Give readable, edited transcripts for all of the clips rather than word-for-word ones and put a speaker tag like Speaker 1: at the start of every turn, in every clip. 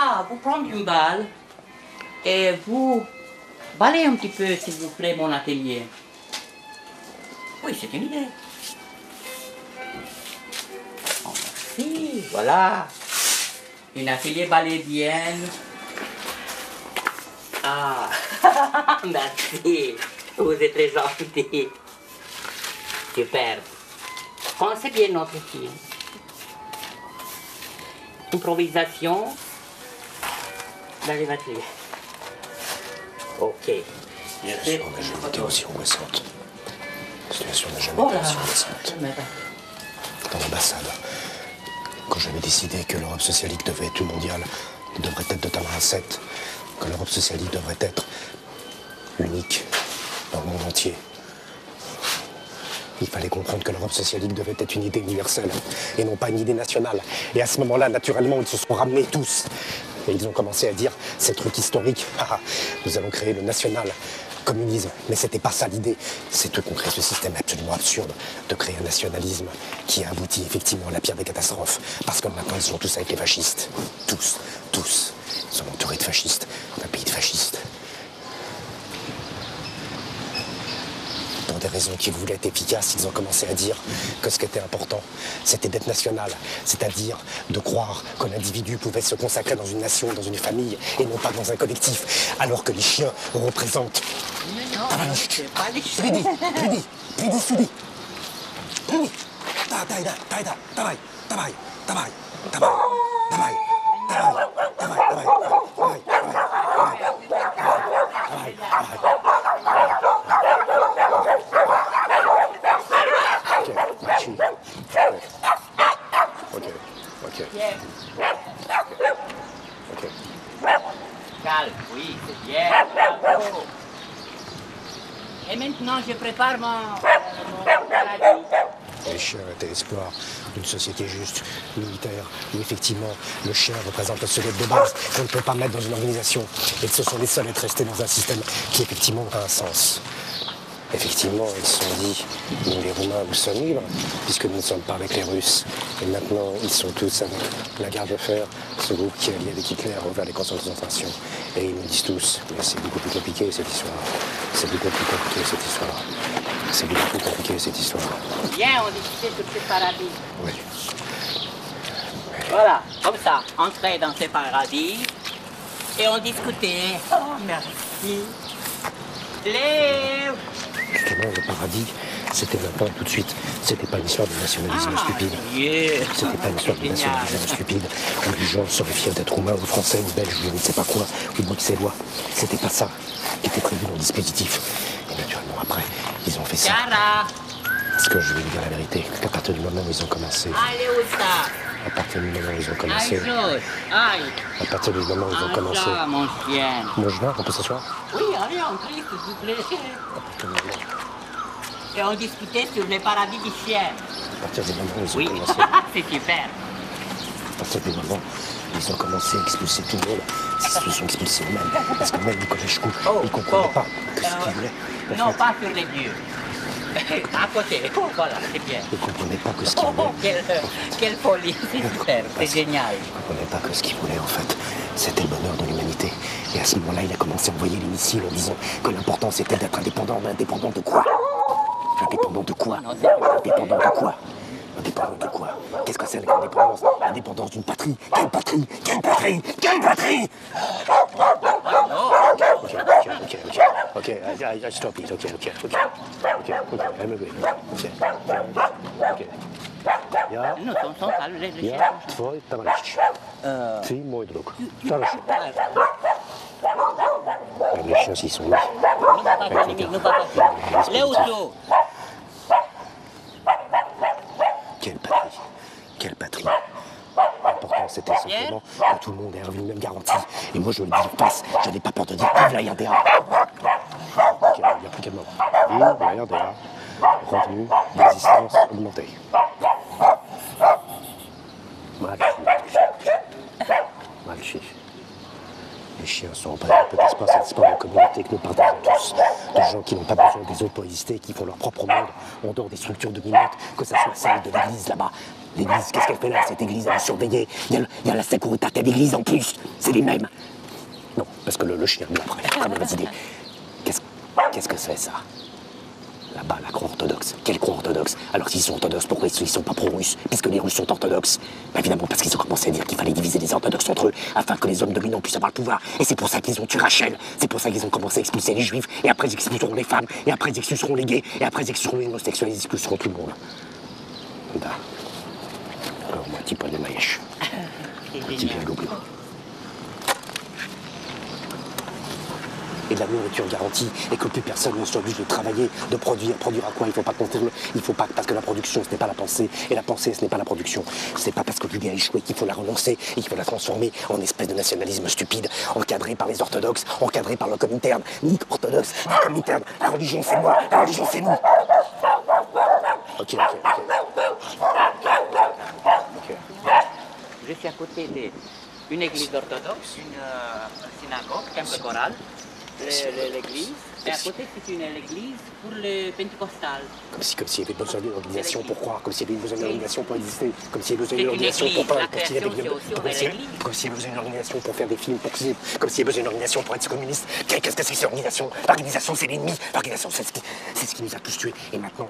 Speaker 1: Ah, vous prenez une balle et vous balayez un petit peu, s'il vous plaît, mon atelier. Oui, c'est une idée. Oh, merci, voilà. Une atelier balédienne. Ah, merci. Vous êtes très gentil. Super. Pensez bien notre film. Improvisation dans les ateliers. Ok.
Speaker 2: Bien sûr, on n'a jamais été aussi angoissante. La situation n'a jamais été aussi angoissante. Dans l'ambassade, quand j'avais décidé que l'Europe socialiste devait être mondiale, devrait être de Tamara 7, que l'Europe socialiste devrait être unique dans le monde entier. Il fallait comprendre que l'Europe socialiste devait être une idée universelle et non pas une idée nationale. Et à ce moment-là, naturellement, ils se sont ramenés tous. Et ils ont commencé à dire, c'est truc historique, nous allons créer le national communisme. Mais c'était pas ça l'idée. C'est eux qui ont créé ce système absolument absurde de créer un nationalisme qui a abouti effectivement à la pire des catastrophes. Parce que maintenant, ils sont tous avec les fascistes. Tous. Ils sont entourés de fascistes, d'un pays de fascistes. Pour des raisons qui voulaient être efficaces, ils ont commencé à dire que ce qui était important, c'était d'être national, c'est-à-dire de croire que l'individu pouvait se consacrer dans une nation, dans une famille, et non pas dans un collectif, alors que les chiens représentent... Ok.
Speaker 1: Calme, oui, c'est bien. Bravo. Et maintenant, je prépare mon paradis.
Speaker 2: Les chiens étaient l'espoir d'une société juste, militaire, où effectivement le chien représente le squelette de base qu'on ne peut pas mettre dans une organisation. Et que ce sont les seuls à être restés dans un système qui effectivement a un sens. Effectivement, ils se sont dit, nous les Roumains, nous sommes libres, puisque nous ne sommes pas avec les Russes. Et maintenant, ils sont tous avec la garde de fer, ce groupe qui est allié avec Hitler envers les camps de concentration. Et ils nous disent tous, mais c'est beaucoup plus compliqué cette histoire. C'est beaucoup plus compliqué cette histoire. C'est beaucoup plus compliqué cette histoire.
Speaker 1: Viens, on discute sur ce paradis.
Speaker 2: Oui.
Speaker 1: Voilà, comme ça, entrer dans ce paradis et on discutait. Oh, merci. Lève.
Speaker 2: Justement, le paradis, c'était maintenant tout de suite. C'était pas une histoire de nationalisme stupide. C'était pas une histoire de nationalisme stupide où les gens seraient fiers d'être roumains ou français ou belges ou je ne sais pas quoi, ou bruxellois. C'était pas ça qui était prévu dans le dispositif. Et naturellement, après, ils ont fait ça. Parce que je vais vous dire la vérité, qu'à partir du moment où ils ont commencé.
Speaker 1: Allez, où ça?
Speaker 2: À partir du moment où ils ont commencé.
Speaker 1: Aïe.
Speaker 2: À partir du moment où ils ont commencé.
Speaker 1: Ah, mon chien.
Speaker 2: Mon chien, on peut s'asseoir?
Speaker 1: Oui, allez, entrez, s'il vous plaît. Et on discutait sur le paradis du chien.
Speaker 2: À partir du moment où ils ont
Speaker 1: Oui,
Speaker 2: commencé.
Speaker 1: c'est super.
Speaker 2: À partir du moment où ils ont commencé à expulser tout le monde, ils se sont expulsés eux-mêmes. Parce que même Nicolas Chkou, il ne comprenait pas que ce qu'il voulait.
Speaker 1: Non, pas sur les dieux. À côté, voilà, c'est bien.
Speaker 2: Il ne comprenait pas que ce qu'il voulait.
Speaker 1: Quelle folie, c'est super, c'est génial.
Speaker 2: Il ne comprenait pas que ce qu'il voulait, en fait, c'était le bonheur de l'humanité. Et à ce moment-là, il a commencé à envoyer les missiles en disant que l'important, c'était d'être indépendant. Mais indépendant de quoi? Indépendant de quoi? Indépendant de quoi? Indépendant de quoi? Qu'est-ce que c'est l'indépendance? L'indépendance d'une patrie? Quelle patrie? Quelle patrie? Quelle patrie? Ok, I stop it. Ok, I'm agree. Ok. Ja?
Speaker 1: Non, ton calme, les chiens.
Speaker 2: Ja, tvoj tavarić. Ti, moj drug. Хорошо. Les chiens, s'ils sont là.
Speaker 1: Nous pas passer. Les autos.
Speaker 2: Quelle patrie? Quelle patrie? L'important, c'était simplement que tout le monde ait un revenu même garanti. Et moi, je le dis en face, je n'ai pas peur de dire vive la RDA. Ok, il n'y a plus qu'à mort. Vive la RDA. Revenu d'existence augmenté. Mal chiche. Les chiens sont peut-être pas cette histoire de communauté que nous partageons tous. de gens qui n'ont pas besoin des autres pour exister, qui font leur propre monde en dehors des structures dominantes, que ça soit celle de l'église là-bas. L'église, qu'est-ce qu'elle fait là, cette église? Elle est surveillée. Il y a la sécurité d'église en plus. C'est les mêmes. Non, parce que le chien, lui, après, très mauvaise idée. Qu'est-ce que c'est ça? Là-bas, la croix orthodoxe. Quelle croix orthodoxe? Alors s'ils sont orthodoxes, pourquoi ils ne sont pas pro-russes? Puisque les Russes sont orthodoxes. Ben, évidemment, parce qu'ils ont commencé à dire qu'il fallait diviser les orthodoxes entre eux, afin que les hommes dominants puissent avoir le pouvoir. Et c'est pour ça qu'ils ont tué Rachel. C'est pour ça qu'ils ont commencé à expulser les juifs. Et après, ils expulseront les femmes. Et après, ils expulseront les gays. Et après, ils expulseront les homosexuels. Ils expulseront tout le monde. Là. Alors, moi, un petit poil de maïche. Un petit bien double. Et de la nourriture garantie, et que plus personne ne soit obligé de travailler, de produire. Produire à quoi? Il ne faut pas compter, il faut pas, parce que la production, ce n'est pas la pensée, et la pensée, ce n'est pas la production. C'est pas parce que l'idée a échoué qu'il faut la renoncer, et qu'il faut la transformer en espèce de nationalisme stupide, encadré par les orthodoxes, encadré par le Comintern, ni orthodoxe, ni Comintern. La religion, c'est moi, la religion, c'est nous. Ok.
Speaker 1: Je suis à côté d'une église orthodoxe, une synagogue, temple choral, l'église. Et à côté, c'est une église pour le pentecostal.
Speaker 2: Comme s'il y avait besoin d'une organisation pour croire, comme s'il y avait besoin d'une organisation pour exister, comme s'il y avait besoin d'une organisation pour peindre, comme s'il y avait besoin d'une organisation pour faire des films, comme s'il y avait besoin d'une organisation pour être communiste. Qu'est-ce que c'est cette organisation? L'organisation, c'est l'ennemi. L'organisation, c'est ce qui nous a tous tués. Et maintenant,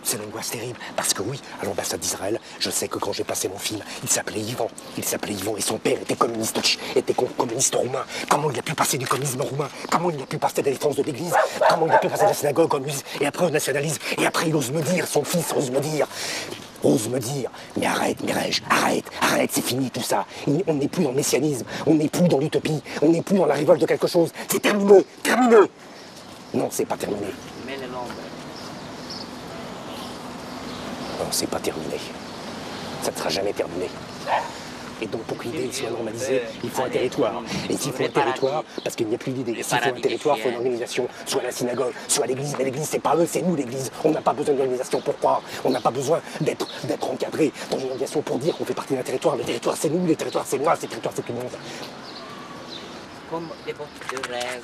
Speaker 2: c'est l'angoisse terrible. Parce que oui, à l'ambassade d'Israël, je sais que quand j'ai passé mon film, il s'appelait Yvan. Et son père était communiste roumain. Comment il a pu passer du communisme roumain? Comment il a pu passer de la défense de l'église? Comment il a pu passer de la synagogue en musée? Et après, on nationalise. Et après, il ose me dire, son fils ose me dire, mais arrête, Mireille, arrête, c'est fini tout ça. On n'est plus dans le messianisme, on n'est plus dans l'utopie, on n'est plus dans la révolte de quelque chose. C'est terminé. Non, c'est pas terminé.
Speaker 1: Mais le nombre.
Speaker 2: Non, c'est pas terminé. Ça ne sera jamais terminé. Et donc, pour que l'idée soit normalisée, il faut un territoire. Et s'il faut un territoire, parce qu'il n'y a plus d'idée, s'il faut un territoire, il faut une organisation, soit la synagogue, soit l'église. Mais l'église, c'est pas eux, c'est nous l'église. On n'a pas besoin d'organisation pour croire. On n'a pas besoin d'être encadré dans une organisation pour dire qu'on fait partie d'un territoire. Le territoire, c'est nous, le territoire, c'est moi, le territoire, c'est tout le monde.
Speaker 1: Comme des bottes de rêve.